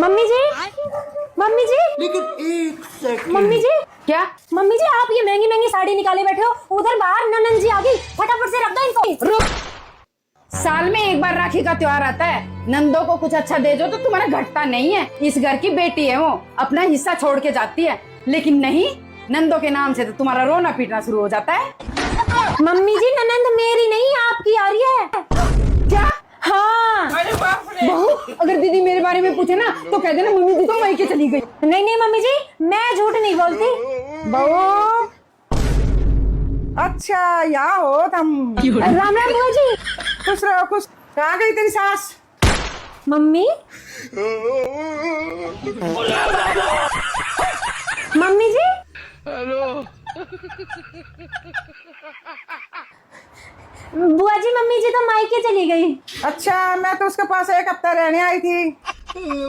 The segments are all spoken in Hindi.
मम्मी जी, मम्मी जी, लेकिन एक सेकंड। मम्मी जी, क्या? मम्मी जी आप ये महंगी महंगी साड़ी निकाले बैठे हो, उधर बाहर ननन जी आ गई, फटाफट से रख दो इनको। रुक, साल में एक बार राखी का त्योहार आता है, नंदों को कुछ अच्छा दे दो तो तुम्हारा घटता नहीं है। इस घर की बेटी है वो, अपना हिस्सा छोड़ के जाती है, लेकिन नहीं, नंदों के नाम से तो तुम्हारा रोना पीटना शुरू हो जाता है। मम्मी जी ननंद मेरी नहीं आपकी आ रही है। क्या? हाँ। बहू, अगर दीदी मेरे बारे में पूछे ना तो कह देना मम्मी जी तो वहीं के चली गई। नहीं नहीं मम्मी जी, मैं झूठ नहीं बोलती। बहू, अच्छा यहाँ हो तुम। राम राम बुआ जी। खुश रहो खुश। कहाँ गई तेरी सास? मम्मी, मम्मी जी, बुआ जी मम्मी जी तो मायके चली गई। अच्छा, मैं तो उसके पास एक हफ्ता रहने आई थी।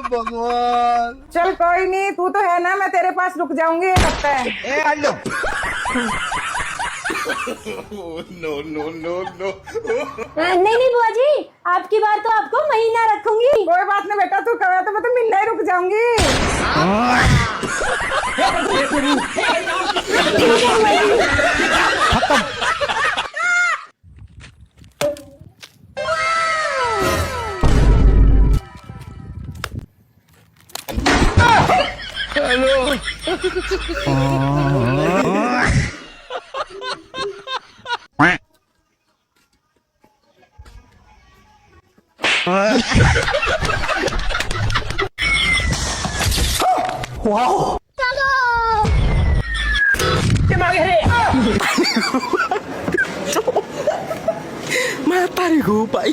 भगवान। चल कोई नहीं, तू तो है ना, मैं तेरे पास रुक जाऊंगी एक हफ्ता। No no no no. नहीं नहीं बुआ जी, आपकी बात तो आपको महीना रखूंगी। कोई बात नहीं बेटा, तू कहे तो मैं तो मिलने ही रुक जाऊंगी। मैं तारी को पाई।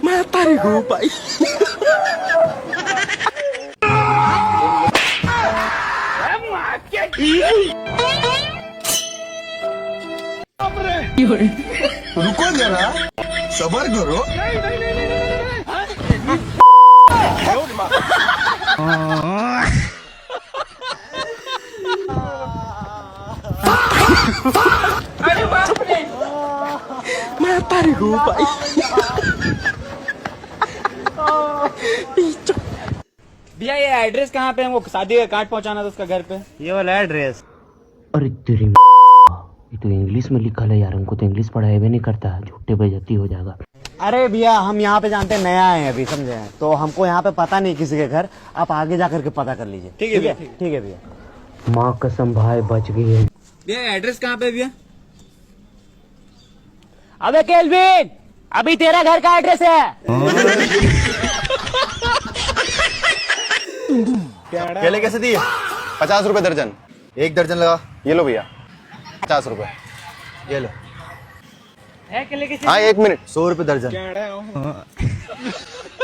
मैं तारी को पाई। रुको जरा, सबर करो। मैं तारी को पाई। भैया ये एड्रेस कहाँ पे है? हमको शादी का कार्ड पहुँचाना था उसका घर पे। ये वाला एड्रेस। अरे तेरी ये तो इंग्लिश में लिखा है यार, हमको तो इंग्लिश पढ़ाया भी नहीं करता, झूठे बेइज्जती हो जाएगा। अरे भैया हम यहाँ पे जानते नया आए हैं अभी, समझे हैं, तो हमको यहाँ पे पता नहीं किसी के घर, आप आगे जा करके पता कर लीजिए। ठीक है भैया, ठीक है भैया। माँ कसम भाई बच गई है। भैया एड्रेस कहाँ पे है भैया? अबे केल्विन, अभी तेरा घर का एड्रेस है। केले कैसे दिए? 50 रुपए दर्जन। एक दर्जन लगा। ये लो भैया 50 रुपए। ये लो। हाँ 1 मिनट। 100 रुपए दर्जन।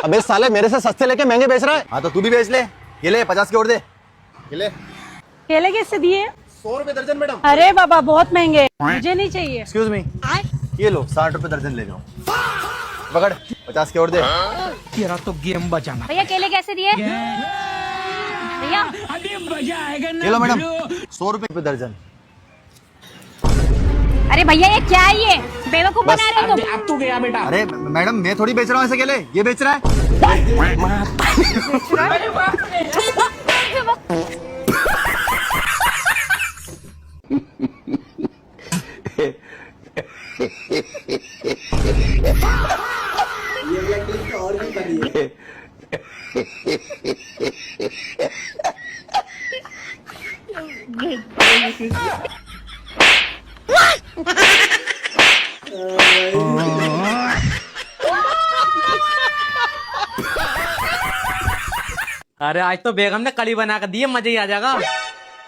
अबे साले मेरे से सस्ते लेके महंगे बेच रहा है। हाँ तो तू भी बेच ले। ये ले 50 के और दे। ये ले। केले कैसे दिए? 100 रुपए दर्जन मैडम। अरे बाबा बहुत महंगे, मुझे नहीं चाहिए। Excuse me. ये लो 60 रुपए दर्जन ले जाओ। पकड़ 50 के और दे। तेरा तो गेम बचाना। भैया केले कैसे दिए? भैया ये लो मैडम 100 रुपए दर्जन। अरे भैया ये क्या है, ये बेवकूफ बस। बना रहे हो तुम। अब तू गया बेटा। अरे मैडम मैं थोड़ी बेच रहा हूँ ऐसे केले, ये बेच रहा है। अरे आज तो बेगम ने कली बना कर दी, मजा ही आ जाएगा।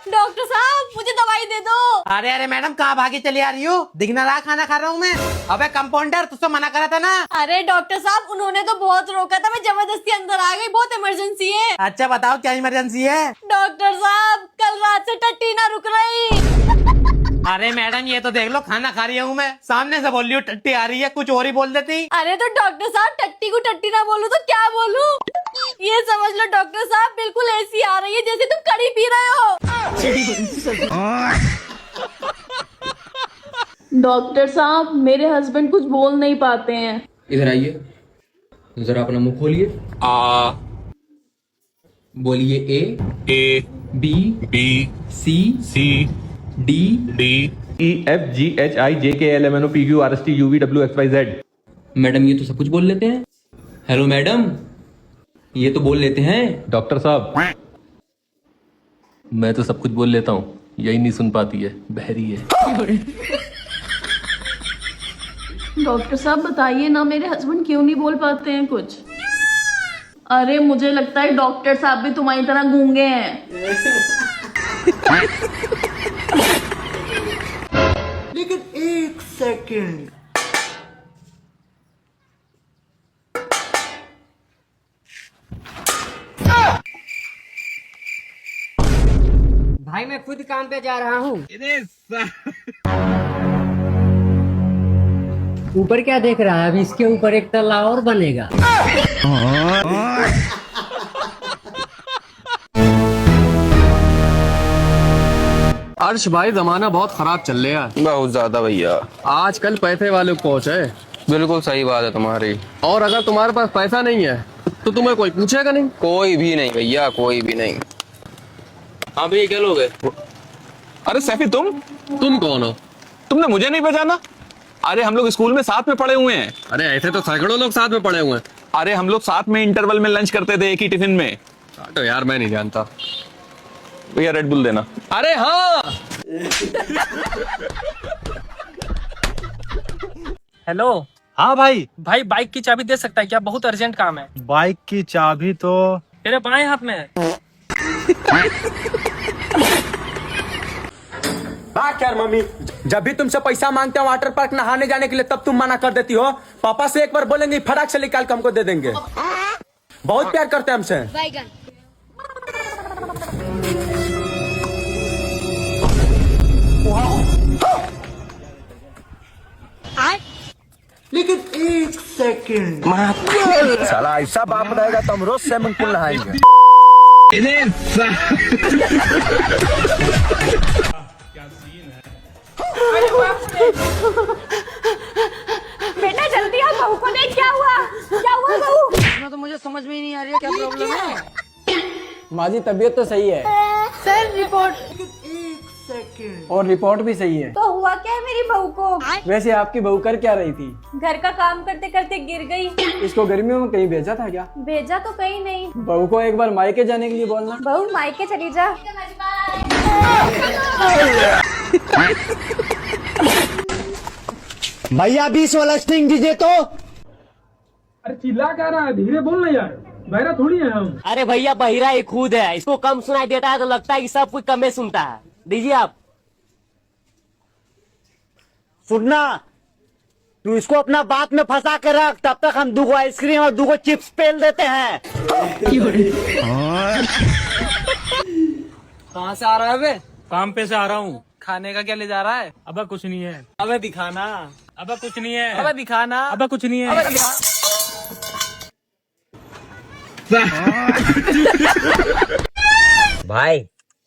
डॉक्टर साहब मुझे दवाई दे दो। अरे अरे मैडम कहाँ भागी चली आ रही हो? दिखना रहा खाना खा रहा हूँ मैं। अबे कंपाउंडर तुझसे मना करा था ना। अरे डॉक्टर साहब उन्होंने तो बहुत रोका था, मैं जबरदस्ती अंदर आ गई, बहुत इमरजेंसी है। अच्छा बताओ क्या इमरजेंसी है? डॉक्टर साहब कल रात से टट्टी ना रुक रही। अरे मैडम ये तो देख लो, खाना खा रही हूँ मैं, सामने से बोल रही हूँ टट्टी आ रही है, कुछ और ही बोल देती। अरे तो डॉक्टर साहब टट्टी को टट्टी ना बोलूं तो क्या बोलूं? ये समझ लो डॉक्टर साहब बिल्कुल ऐसी आ रही है जैसे तुम कड़ी पी रहे हो। डॉक्टर साहब मेरे हस्बैंड कुछ बोल नहीं पाते हैं। इधर आइए, जरा अपना मुंह खोलिए। आ बोलिए A B C D E F G H I J K L M N O P Q R S T U V W X Y Z। Madam ये तो सब कुछ बोल लेते हैं। हेलो मैडम, ये तो बोल लेते हैं। डॉक्टर साहब मैं तो सब कुछ बोल लेता हूँ, यही नहीं सुन पाती है, बहरी है। डॉक्टर साहब बताइए ना, मेरे हस्बैंड क्यों नहीं बोल पाते हैं कुछ? अरे मुझे लगता है डॉक्टर साहब भी तुम्हारी तरह गूंगे हैं। लेकिन एक सेकंड, भाई मैं खुद काम पे जा रहा हूँ। ऊपर क्या देख रहा है? अभी इसके ऊपर एक तल्ला और बनेगा। अर्श भाई जमाना बहुत खराब चल रहा है। बहुत ज्यादा भैया, आजकल पैसे वाले को पहुंच है। बिल्कुल सही बात है तुम्हारी। और अगर तुम्हारे पास पैसा नहीं है तो तुम्हें कोई पूछेगा नहीं। कोई भी नहीं भैया, कोई भी नहीं। हाँ भैया क्या लोगे? अरे सैफी तुम कौन हो? तुमने मुझे नहीं पहचाना? अरे हम लोग स्कूल में साथ में पढ़े हुए हैं। अरे ऐसे तो सैकड़ों लोग साथ में पढ़े हुए हैं। अरे हम लोग साथ में इंटरवल में लंच करते थे एक ही टिफिन में। तो यार मैं नहीं जानता। भैया रेड बुल देना। अरे हाँ। हेलो। हाँ भाई। भाई बाइक की चाबी दे सकता है क्या? बहुत अर्जेंट काम है। बाइक की चाबी तो तेरे बाएं हाथ में है। बात यार मम्मी, जब भी तुमसे पैसा मांगते हैं वाटर पार्क नहाने जाने के लिए तब तुम मना कर देती हो। पापा से एक बार बोलेंगे फटाक से निकाल के हमको दे देंगे। बहुत प्यार करते हैं हमसे। लेकिन एक सेकंड, साला ऐसा बाप रहेगा तो हम रोज स्विमिंग पूल नहाएंगे। बेटा जल्दी आओ, बहू को देख क्या हुआ? क्या हुआ बहू? इसमें तो मुझे समझ में ही नहीं आ रही है क्या प्रॉब्लम है। माँ जी तबीयत तो सही है सर रिपोर्ट। और रिपोर्ट भी सही है। तो हुआ क्या है मेरी बहू को? वैसे आपकी बहू कर क्या रही थी? घर का काम करते करते गिर गई। इसको गर्मियों में कहीं भेजा था क्या? भेजा तो कहीं नहीं। बहू को एक बार मायके जाने के लिए बोलना। बहू मायके चली जा। भैया 20 वाला स्टिंग दीजिए तो। अरे चिल्ला क्या रहा है? धीरे बोलना यार, बहरा थोड़ी है हम। अरे भैया बहिरा ही खुद है, इसको कम सुनाई देता है तो लगता है कि सब कुछ कम सुनता है। दीजिए आप। सुनना, तू इसको अपना बात में फंसा के रख, तब तक हम 2 आइसक्रीम और 2 चिप्स पेल देते हैं। कहाँ से आ रहा है बे? काम पे से आ रहा हूँ। खाने का क्या ले जा रहा है? अबे कुछ नहीं है। अबे दिखाना। अबे कुछ नहीं है। अबे दिखाना। अबे कुछ नहीं है। भाई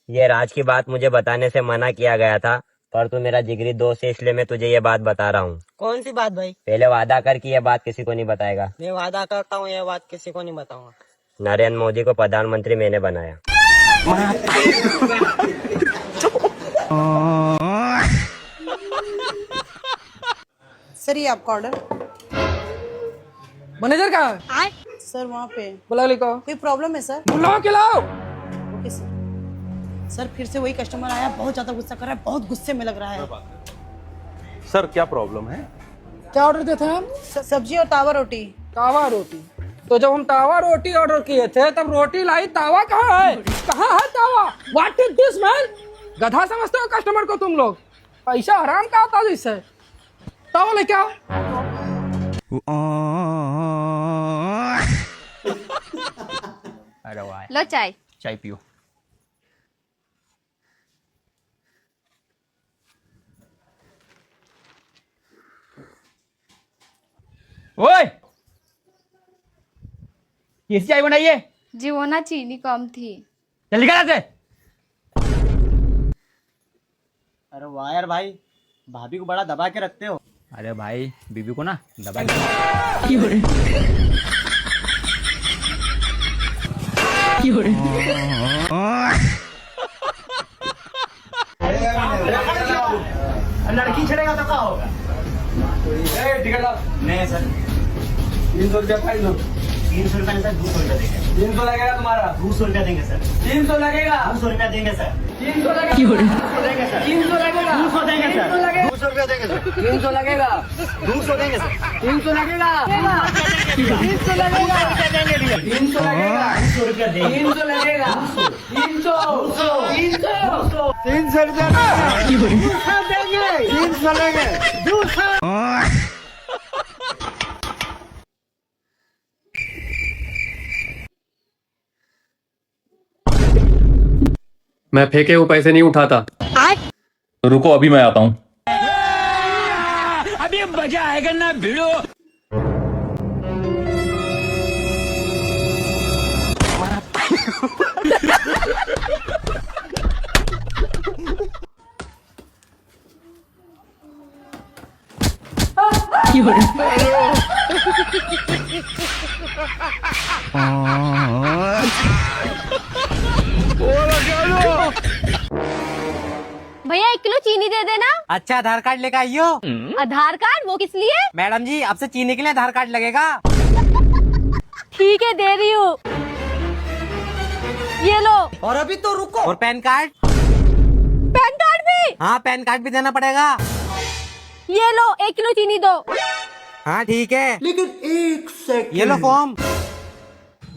ये राज की बात मुझे बताने से मना किया गया था, पर तू मेरा जिगरी दोस्त है इसलिए मैं तुझे ये बात बता रहा हूँ। कौन सी बात भाई? पहले वादा कर कि ये बात किसी को नहीं बताएगा। मैं वादा करता हूँ ये बात किसी को नहीं बताऊंगा। नरेंद्र मोदी को प्रधानमंत्री मैंने बनाया। सर ये आपका ऑर्डर। मैनेजर कहाँ है? सर वहाँ पे। बुला लिखो। कोई प्रॉब्लम है सर? बुलाओ खिलाओ। Okay sir. सर फिर से वही कस्टमर आया, बहुत ज्यादा गुस्सा कर रहा है, बहुत गुस्से में लग रहा है। सर क्या प्रॉब्लम है? क्या ऑर्डर देते हैं हम? सब्जी और तावा रोटी। तावा रोटी? तो जब हम तावा रोटी ऑर्डर किए थे तब रोटी लाई, तावा कहाँ है? कहाँ है तावा? What is this man? गधा समझते हो कस्टमर को तुम लोग? पैसा हराम का आता है इससे। तावा लेके आओ। अरे वाह, लो चाय। चाय पियो। ओए कैसी चाय बनाइए? जी वो ना चीनी कम थी। जल्दी करा से। अरे वाह यार भाई, भाभी को बड़ा दबा के रखते हो। अरे भाई बीबी को ना दबा लड़की छड़ेगा तो क्या होगा? नहीं सर, 300 रुपया फाइन दो। 300 रुपया नहीं सर, 200 रुपया देंगे। 300 लगेगा तुम्हारा। 200 रुपया देंगे सर। 300 लगेगा। 200 रुपया देंगे सर। 300 लगेगा। 300 लगेगा। 200 देंगे सर। 200 रुपया देंगे सर। 300 लगेगा। 200 देंगे सर। 300 लगेगा। 300 लगेगा। 300 लगेगा। 200 रुपया देंगे। 300 लगेगा। 300 300 रुपया देंगे। 300 लेंगे। 200। मैं फेंके वो पैसे नहीं उठाता। तो रुको, अभी मैं आता हूँ। अभी मजा आएगा ना भिड़ो। भैया 1 किलो चीनी दे देना। अच्छा, आधार कार्ड लेकर आइयो। आधार कार्ड वो किस लिए? मैडम जी, आपसे चीनी के लिए आधार कार्ड लगेगा। ठीक है दे रही हूँ। ये लो। और अभी तो रुको। और पैन कार्ड? पैन कार्ड भी? हाँ, पैन कार्ड भी देना पड़ेगा। ये लो 1 किलो चीनी दो। हाँ ठीक है, लेकिन 1 सेकंड। ये लो फॉर्म।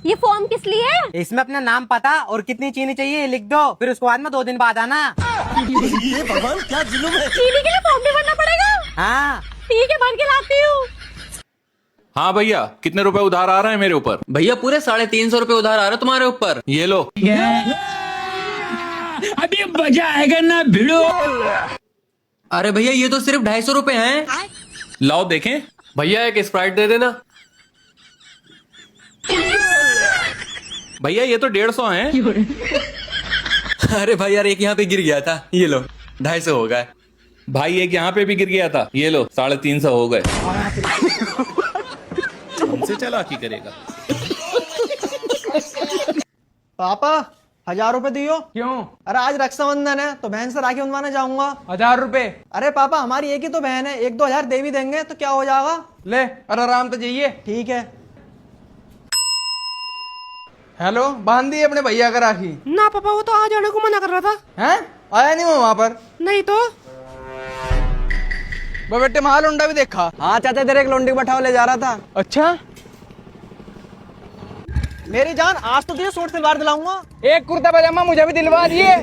ये फॉर्म किस लिए? इसमें अपना नाम, पता और कितनी चीनी चाहिए ये लिख दो, फिर उसके बाद में 2 दिन बाद आना। ये भगवान क्या जुल्म है। चीनी के लिए फॉर्म भी भरना पड़ेगा? हाँ ठीक है, भर के लाती हूँ। हाँ भैया, कितने रुपए उधार आ रहे हैं मेरे ऊपर? भैया पूरे 350 रुपए उधार आ रहे तुम्हारे ऊपर। ये लो। अभी मजा आएगा ना भिड़ो। अरे भैया ये तो सिर्फ 250 रुपए हैं। लाओ देखें। भैया एक स्प्राइट दे देना। भैया ये तो 150 हैं। अरे भाई यार एक यहाँ पे गिर गया था, ये लो 250 हो गए। भाई एक यहाँ पे भी गिर गया था, ये लो 350 हो गए। हमसे चालाकी करेगा। पापा 1000 रुपए दियो। क्यों? अरे आज रक्षाबंधन है तो बहन से राखी बंधवाने जाऊंगा। 1000 रुपए? अरे पापा, हमारी एक ही तो बहन है, 1-2 हजार दे भी देंगे तो क्या हो जाएगा। ले अरे आराम तो जाइए। ठीक है। हेलो, बांध दी अपने भैया का राखी? ना पापा, वो तो आ जाने को मना कर रहा था। हैं? आया नहीं वो वहाँ पर? नहीं तो। बेटे महाल उंडा भी देखा? हाँ चाचा, तेरे एक लोंडी बैठा ले जा रहा था। अच्छा मेरी जान, आज तो तुझे सूट सलवार दिलाऊंगा। एक कुर्ता पजामा मुझे भी दिलवा दिए।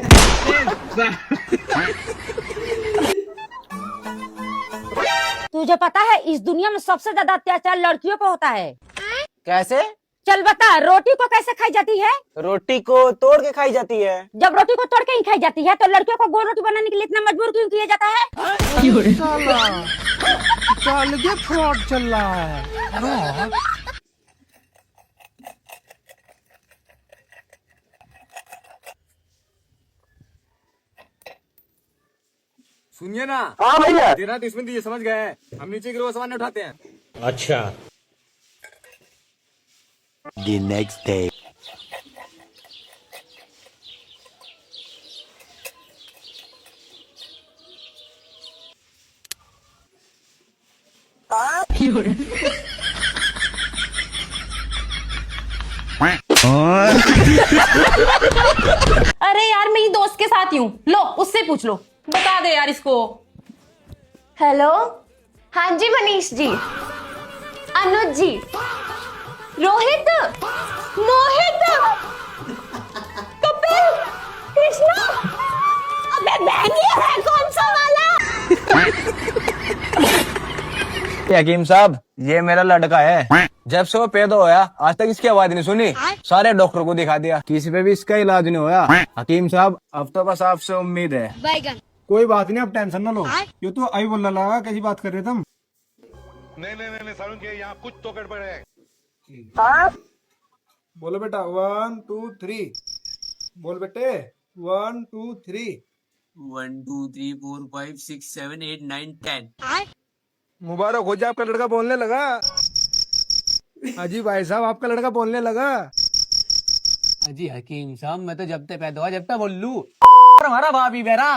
तुझे पता है इस दुनिया में सबसे ज्यादा अत्याचार लड़कियों पे होता है? कैसे? चल बता, रोटी को कैसे खाई जाती है? रोटी को तोड़ के खाई जाती है। जब रोटी को तोड़ के ही खाई जाती है तो लड़कियों को गोल रोटी बनाने के लिए इतना मजबूर क्यों किया जाता है? फ्रॉड चल रहा है। सुनिए ना। हाँ भैया। तेरा तो इसमें दीजिए, समझ गए। हम नीचे गिरो सामान उठाते हैं। अच्छा। The next day. अरे यार मेरी दोस्त के साथ ही हूँ, लो उससे पूछ लो, बता दे यार इसको। हेलो, हाँ जी मनीष जी, अनुज जी, रोहित, मोहित, कपिल, कृष्णा, अबे बैंगी है कौन सा वाला? हकीम साहब, ये मेरा लड़का है। जब से वो पैदा होया आज तक इसकी आवाज नहीं सुनी। सारे डॉक्टर को दिखा दिया, किसी पे भी इसका इलाज नहीं होया। हकीम साहब, अब तो बस आपसे उम्मीद है। कोई बात नहीं, अब टेंशन ना लो। ये तो आई बोलने लगा, कैसी बात कर रहे तुम? नहीं सारुण के यहाँ कुछ तो गड़बड़ है। बोलो बेटा 1 2 3 बोल बेटे 1 2 3 1 2 3 4 5 6 7 8 9 10। मुबारक हो जाए, आपका लड़का बोलने लगा। अजी भाई साहब आपका लड़का बोलने लगा। अजी हकीम साहब, मैं तो जब तक पैदा हुआ जब तक बोल लू हमारा भाभी बेरा।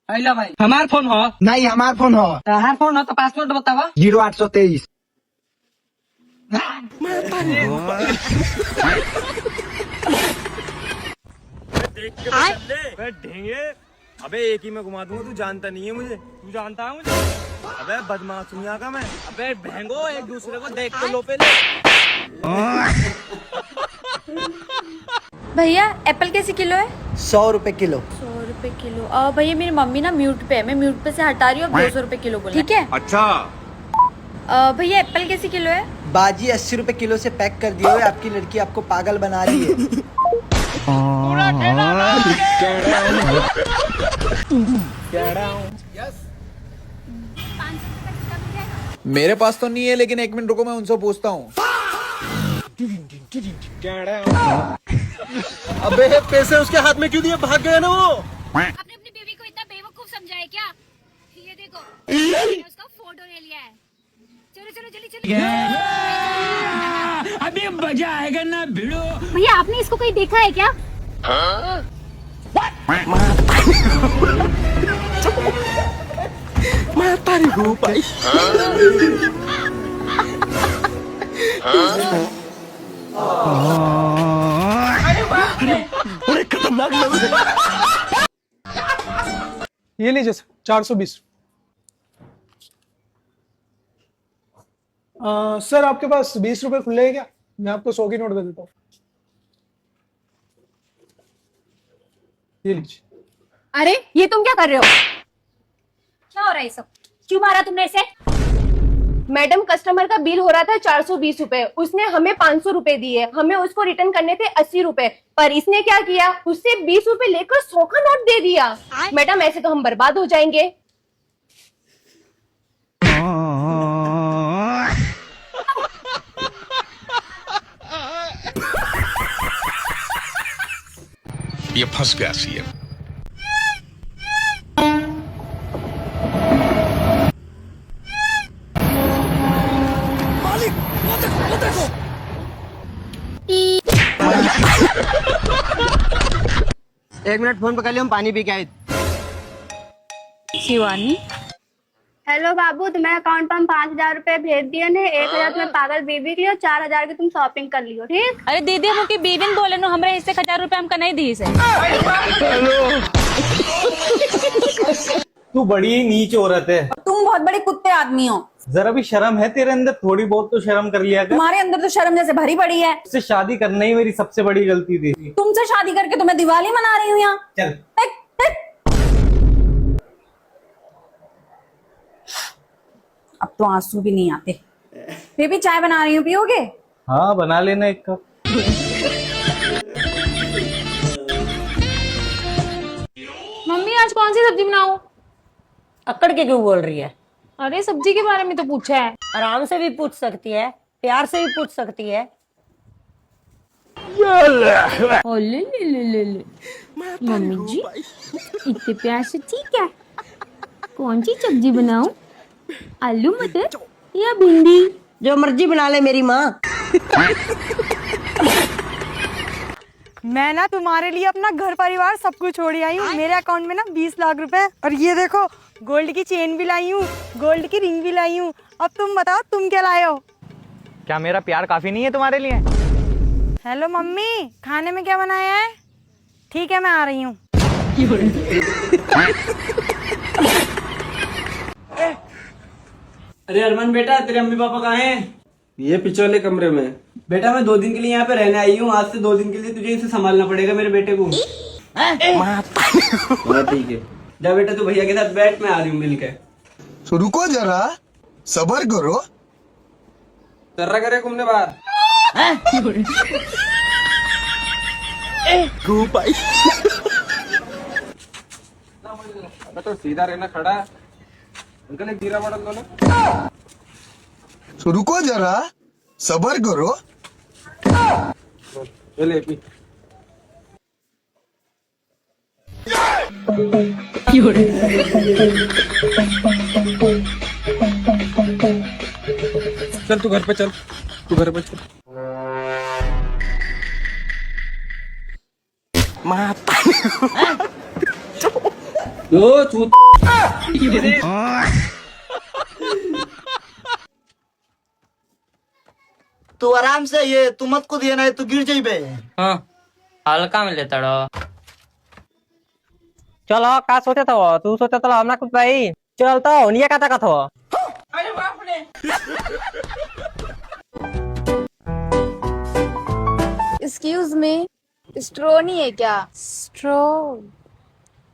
भाई हमार फोन हो? नहीं हमार फोन हो। हमार फोन हो तो पासवर्ड बतावा। 0823 ढेंगे, अबे एक ही में घुमा दूंगा, तू जानता नहीं है मुझे। तू जानता है मुझे? अबे बदमाश हूँ यहाँ का मैं। अबे भैंगो, एक दूसरे को देख तो लो पहले। भैया एप्पल कैसे किलो है? 100 रुपए किलो। 100 रुपए किलो। भैया मेरी मम्मी ना म्यूट पे है, मैं म्यूट पे से हटा रही हूँ। 200 रुपए किलो बोला, ठीक है? अच्छा भैया एप्पल कैसे किलो है? बाजी 80 रुपए किलो से पैक कर दिए हुए, आपकी लड़की आपको पागल बना रही है। मेरे पास तो नहीं है, लेकिन 1 मिनट रुको, मैं उनसे पूछता हूँ। अबे पैसे उसके हाथ में क्यों दिए? भाग गए ना वो। आपने अपनी बेबी को इतना बेवकूफ समझा है क्या? ये देखो, मैंने उसका फोटो ले लिया है। चलो चलो जल्दी चलो। अभी मजा आएगा ना भिड़ो। भैया आपने इसको कहीं देखा है क्या? मैं तारी हो पाई। अरे खतरनाक लग रहा है। ये लीजिए सर 420। सर आपके पास 20 रुपए खुले हैं क्या? मैं आपको 100 की नोट दे देता हूँ। ये लीजिए। अरे ये तुम क्या कर रहे हो? क्या हो रहा है सब? क्यों मारा तुमने इसे? मैडम कस्टमर का बिल हो रहा था 420 रुपए, उसने हमें 500 रुपए दिए, हमें उसको रिटर्न करने थे 80 रुपए, पर इसने क्या किया, उससे 20 रुपए लेकर 100 का नोट दे दिया। मैडम ऐसे तो हम बर्बाद हो जाएंगे। ये फंस गया सीएम। एक मिनट फोन पकड़ लियो, हम पानी पी के आए। शिवानी, हेलो बाबू, तुम्हारे अकाउंट पर हम 5000 रुपए भेज दिए ने। 1000 तुम्हें पागल बेबी के लिए, 4000 की तुम शॉपिंग कर लियो, ठीक? अरे दीदी मुझे बीबी ने बोले नो, हमरे हिस्से 1000 रुपए हमका नहीं दी से। तू बड़ी नीच औरत है। तुम बहुत बड़े कुत्ते आदमी हो। जरा भी शर्म है तेरे अंदर? थोड़ी बहुत तो शर्म कर लिया कर। तुम्हारे अंदर तो शर्म जैसे भरी पड़ी है। उससे शादी करना ही मेरी सबसे बड़ी गलती थी। तुमसे शादी करके तो मैं दिवाली मना रही हूँ यहाँ। चल अब तो आंसू भी नहीं आते। बेबी चाय बना रही हूँ, पियोगे? हाँ बना लेना एक कप। मम्मी आज कौन सी सब्जी बनाऊं? अकड़ के क्यों बोल रही है? अरे सब्जी के बारे में तो पूछा है। आराम से भी पूछ सकती है, प्यार से भी पूछ सकती है। ओ ले ले ले ले ले। मम्मी जी इतने प्यार से ठीक है। कौन सी सब्जी बनाऊं? आलू मटर या भिंडी? जो मर्जी बना ले मेरी माँ। मैं ना तुम्हारे लिए अपना घर परिवार सब कुछ छोड़ आई हूँ। मेरे अकाउंट में ना 20 लाख रुपए, और ये देखो गोल्ड की चेन भी लाई हूँ, गोल्ड की रिंग भी लाई हूँ। अब तुम बताओ तुम क्या लाए हो? क्या मेरा प्यार काफी नहीं है तुम्हारे लिए? हेलो मम्मी, खाने में क्या बनाया है? ठीक है मैं आ रही हूँ। अरे अरमान बेटा, तेरे मम्मी पापा कहाँ हैं? ये पिछले कमरे में। बेटा मैं 2 दिन के लिए यहाँ पे रहने आई हूँ। आज से 2 दिन के लिए तुझे इसे संभालना पड़ेगा, मेरे बेटे को। ठीक है, जा बेटा तू भैया के साथ बैठ, मैं आ रही हूँ मिलके। तो रुको जरा, सबर करो। कर्रा करे घूमने बाहर। भाई तो सीधा रहना खड़ा है। अंकल एक जीरा बॉटल दो ना। रुको जरा, सबर करो। ये ले पी। चल तू घर पे चल, तू घर पे चल। माता यो चूत। तू आराम से ये तू मत कूद ये ना तू गिर जाइबे। हाँ हल्का में लेता रहो। चलो का सोचे तो तू सोचे तो हम ना कुछ भाई चल तो नहीं कथा कथो। अरे बाप रे। एक्सक्यूज मी, स्ट्रो नहीं है क्या?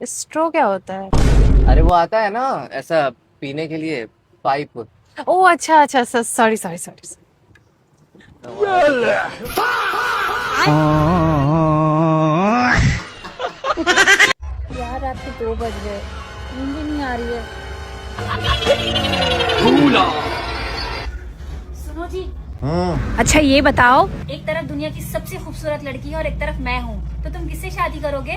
स्ट्रो क्या होता है? अरे वो आता है ना ऐसा पीने के लिए पाइप। ओह अच्छा अच्छा, सॉरी सॉरी सॉरी। यार रात के 2 बज गए, नींद ही नहीं आ रही है। सुनो जी, अच्छा ये बताओ, एक तरफ दुनिया की सबसे खूबसूरत लड़की है और एक तरफ मैं हूँ, तो तुम किससे शादी करोगे?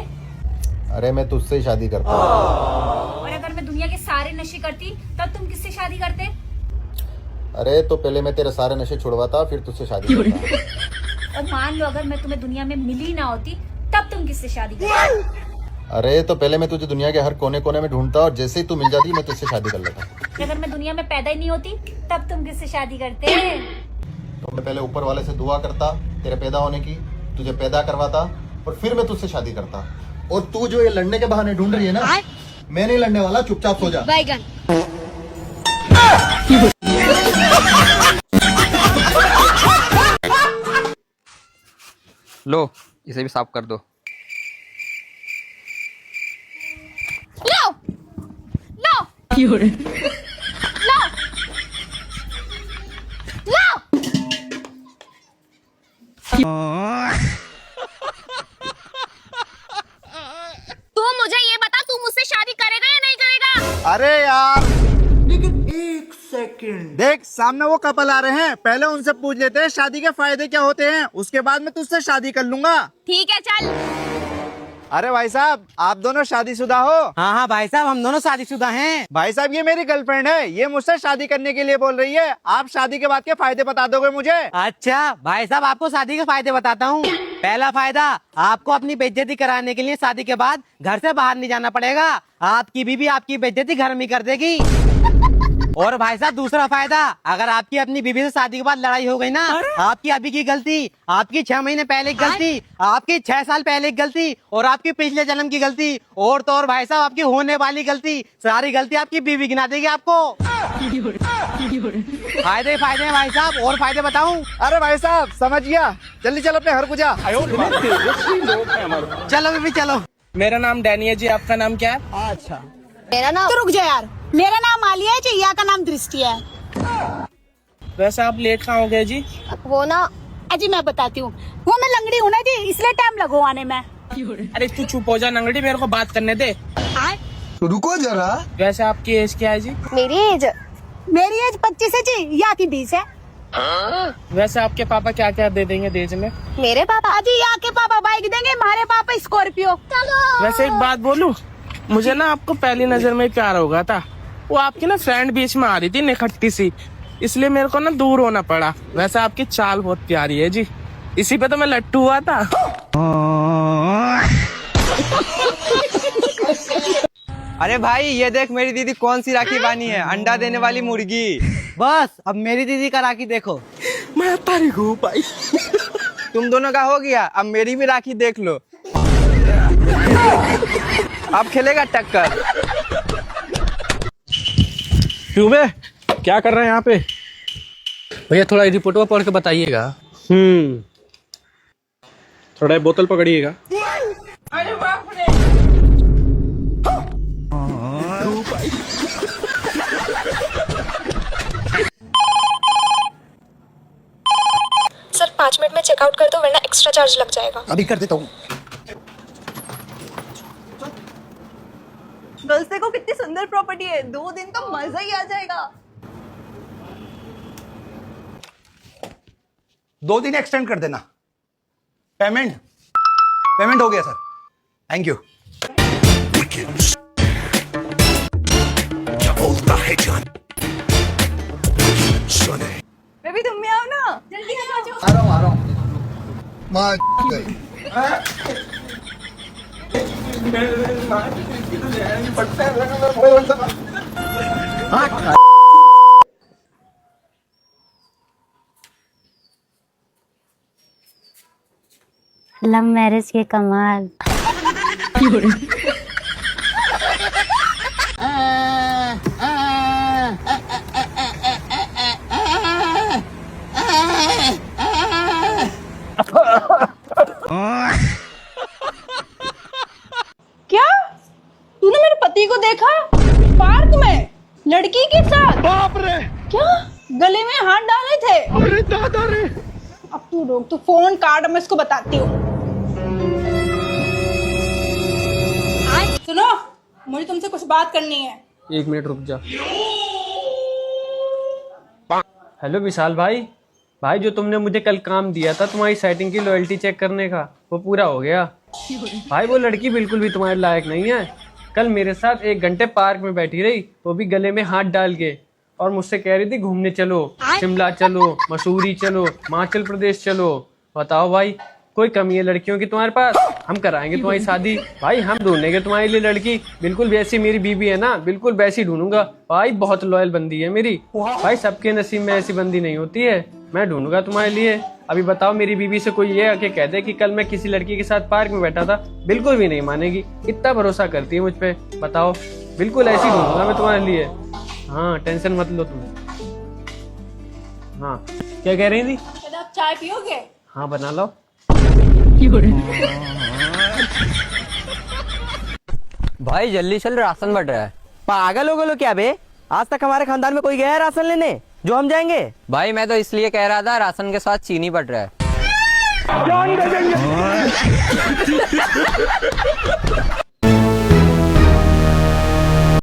अरे मैं तुझसे ही शादी करता हूँ। और अगर मैं दुनिया के सारे नशे करती तब तुम किससे शादी करते? अरे तो पहले मैं तेरे सारे नशे छुड़वाता फिर तुझसे शादी करता। और मान लो अगर मैं तुम्हें दुनिया में मिली ना होती तब तुम किससे शादी करते? अरे तो पहले मैं तुझे दुनिया के हर कोने कोने में ढूंढता और जैसे ही तू मिल जाती मैं तुझसे शादी कर लेता। अगर मैं दुनिया में पैदा ही नहीं होती तब तुम किससे शादी करते? तो मैं पहले ऊपर वाले से दुआ करता तेरे पैदा होने की, तुझे पैदा करवाता और फिर मैं तुझसे शादी करता। और तू जो ये लड़ने के बहाने ढूंढ रही है ना, मैं नहीं लड़ने वाला, चुपचाप सो जा। लो इसे भी साफ कर दो। लो लो लो लो। तू मुझे ये बता, तू मुझसे शादी करेगा या नहीं करेगा? अरे यार लेकिन 1 सेकंड देख, सामने वो कपल आ रहे हैं, पहले उनसे पूछ लेते हैं शादी के फायदे क्या होते हैं, उसके बाद मैं तुझसे शादी कर लूंगा। ठीक है चल। अरे भाई साहब, आप दोनों शादीशुदा हो? हाँ हाँ भाई साहब, हम दोनों शादीशुदा हैं। भाई साहब ये मेरी गर्लफ्रेंड है, ये मुझसे शादी करने के लिए बोल रही है। आप शादी के बाद के फायदे बता दोगे मुझे? अच्छा भाई साहब, आपको शादी के फायदे बताता हूँ। पहला फायदा, आपको अपनी बेइज्जती कराने के लिए शादी के बाद घर से बाहर नहीं जाना पड़ेगा। आपकी बीवी आपकी बेइज्जती घर में कर देगी। और भाई साहब दूसरा फायदा, अगर आपकी अपनी बीवी से शादी के बाद लड़ाई हो गई ना, आपकी अभी की गलती, आपकी 6 महीने पहले की गलती, आपकी 6 साल पहले की गलती और आपकी पिछले जन्म की गलती और तो और भाई साहब आपकी होने वाली गलती, सारी गलती आपकी बीवी गिना देगी आपको। फायदे फायदे हैं भाई साहब। और फायदे बताऊं? अरे भाई साहब समझ गया, जल्दी चलो अपने घर को जा। चलो बीबी चलो। मेरा नाम डैनी है जी, आपका नाम क्या है? अच्छा मेरा नाम तो रुक जा यार, मेरा नाम आलिया है, चिया का नाम दृष्टि है। वैसे आप लेट कहाँ हो गए जी? वो ना अजी मैं बताती हूँ, वो मैं लंगड़ी हूँ ना जी, इसलिए टाइम लगो आने में। अरे तू चुप हो जा नंगड़ी, मेरे को बात करने दे। रुको जरा। वैसे आपकी एज क्या है जी? मेरी एज 25 है जी, या की 20 है। वैसे आपके पापा क्या क्या दे देंगे दहेज में? मेरे पापा अजी, यहाँ के पापा बाइक देंगे, हमारे पापा स्कॉर्पियो। वैसे एक बात बोलूं, मुझे ना आपको पहली नजर में प्यार हो गया था। वो आपकी ना फ्रेंड बीच में आ रही थी निखट्टी सी, इसलिए मेरे को ना दूर होना पड़ा। वैसे आपकी चाल बहुत प्यारी है जी, इसी पे तो मैं लट्टू हुआ था। अरे भाई ये देख मेरी दीदी कौन सी राखी बानी है, अंडा देने वाली मुर्गी। बस अब मेरी दीदी का राखी देखो। मैं तारी हूँ भाई। तुम दोनों का हो गया, अब मेरी भी राखी देख लो। अब खेलेगा टक्कर। क्यों बे, क्या कर रहे हैं यहाँ पे? भैया थोड़ा रिपोर्ट पढ़ के बताइएगा। थोड़ा बोतल पकड़िएगा। अरे बाप रे। सर 5 मिनट में चेकआउट कर दो वरना एक्स्ट्रा चार्ज लग जाएगा। अभी कर देता हूँ। गर्ल्स देखो कितनी सुंदर प्रॉपर्टी है, 2 दिन तो मजा ही आ जाएगा। 2 दिन एक्सटेंड कर देना। पेमेंट हो गया सर, थैंक यू। बेबी तुम भी आओ ना, जल्दी आ जाओ। आ रहा हूँ माँ गई। लव मैरिज के कमाल। क्या तूने मेरे पति को देखा पार्क में लड़की के साथ? बाप रे! क्या गले में हाथ डाले थे? अरे दादा रे! अब तू रोक, तू फोन काट, मैं इसको बताती हूँ। सुनो, मुझे तुमसे कुछ बात करनी है। 1 मिनट रुक जा। हेलो विशाल भाई, जो तुमने मुझे कल काम दिया था तुम्हारी सेटिंग की लॉयल्टी चेक करने का, वो पूरा हो गया भाई। वो लड़की बिल्कुल भी तुम्हारे लायक नहीं है। कल मेरे साथ 1 घंटे पार्क में बैठी रही, वो भी गले में हाथ डाल के, और मुझसे कह रही थी घूमने चलो, शिमला चलो, मसूरी चलो, हिमाचल प्रदेश चलो। बताओ भाई, कोई कमी है लड़कियों की तुम्हारे पास? हम कराएंगे तुम्हारी शादी भाई, हम ढूंढेंगे तुम्हारे लिए लड़की, बिल्कुल वैसी मेरी बीबी है ना, बिल्कुल वैसी ढूंढूंगा भाई। बहुत लॉयल बंदी है मेरी भाई, सबके नसीब में ऐसी बंदी नहीं होती है। मैं ढूंढूंगा तुम्हारे लिए। अभी बताओ, मेरी बीबी से कोई ये आके कह दे कि कल मैं किसी लड़की के साथ पार्क में बैठा था, बिल्कुल भी नहीं मानेगी। इतना भरोसा करती है मुझ पे, बताओ। बिल्कुल ऐसी ढूंढूंगा मैं तुम्हारे लिए। हाँ, टेंशन मत लो तुम। हाँ, क्या कह रही थी? आप चाय पियोगे? हाँ, बना लो। भाई जल्दी चल, राशन बढ़ रहा है। पागल हो गए क्या बे? आज तक हमारे खानदान में कोई गया है राशन लेने जो हम जाएंगे? भाई मैं तो इसलिए कह रहा था, राशन के साथ चीनी बढ़ रहा है।